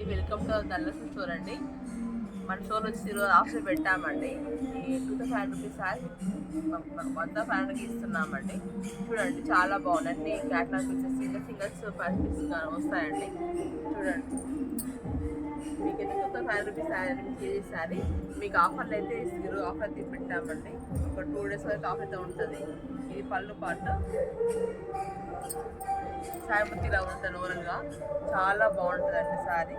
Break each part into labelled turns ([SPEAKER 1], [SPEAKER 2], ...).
[SPEAKER 1] అండి, welcome to Dhanalakshmi store అండి. మన స్టోర్ వచ్చి ఈరోజు ఆఫర్ పెట్టామండి. ఈ 2500 రూపీస్ సారీ 1500కి ఇస్తున్నామండి. చూడండి చాలా బాగుంది. అన్ని క్యాట్లాగ్ పీసెస్ సింగల్స్ 5 పీసెస్ వస్తాయండి. చూడండి మీకైతే 2500 రూపీస్ శారీ కేజీ శారీ మీకు ఆఫర్లు అయితే ఈరోజు ఆఫర్ అయితే పెట్టామండి. ఒక 2 డేస్ వరకు ఆఫర్ అయితే ఉంటుంది. ఇది పళ్ళు పాటు సాయిబుద్ధి ఇలా ఉంటుంది. ఓవరాల్గా చాలా బాగుంటుందండి శారీ.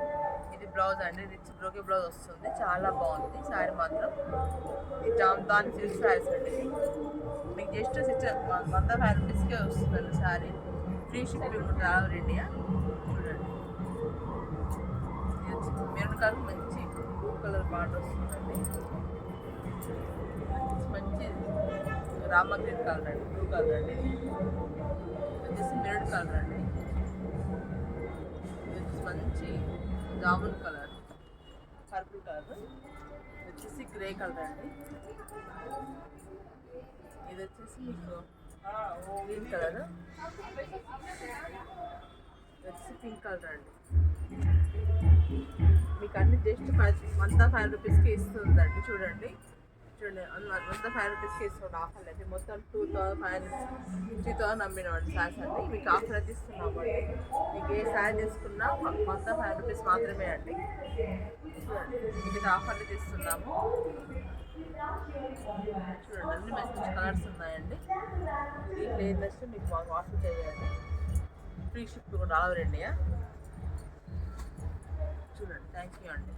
[SPEAKER 1] ఇది బ్లౌజ్ అండి, రిచ్ బ్రోకే బ్లౌజ్ వస్తుంది. చాలా బాగుంది శారీ మాత్రం. ఇది దాని సిల్క్ శారీస్ అండి. మీకు జస్ట్ 105 రూపీస్కే వస్తుందండి శారీ. ఫ్రీ షిప్పింగ్ ఉంటుంది ఆల్ ఓవర్ ఇండియా. చూడండి మెరూన్ కలర్ మంచి బ్లూ కలర్ బార్డర్ వస్తుందండి. మంచి రామా గ్రీన్ కలర్ అండి, బ్లూ కలర్ అండి. వచ్చేసి మెరూన్ కలర్ అండి. మంచి జామున్ కలర్, పర్పుల్ కలర్, వచ్చేసి గ్రే కలర్ అండి. ఇది వచ్చేసి మీకు గ్రీన్ కలర్, వచ్చేసి పింక్ కలర్ అండి. మీకు అన్ని జస్ట్ 105 రూపీస్కి ఇస్తుందండి. చూడండి చూడండి 105 రూపీస్కి ఇస్తుంది ఆఫర్ అయితే. మొత్తం 3000 అమ్మినామండి శారీస్ అండి. మీకు ఆఫర్ అయితే ఇస్తున్నామండి. మీకు ఏ శారీ తీసుకున్నా 105 రూపీస్ మాత్రమే అండి. చూడండి మీకు ఆఫర్ అయితే ఇస్తున్నాము. చూడండి అన్ని మంచి మంచి కలర్స్ ఉన్నాయండి. దీంట్లో ఏదైతే మీకు మాకు వాట్సాప్ చేయండి. ఫ్రీ షిప్ కూడా ఆల్ ఓవర్ ఇండియా. చూడండి థ్యాంక్ యూ అండి.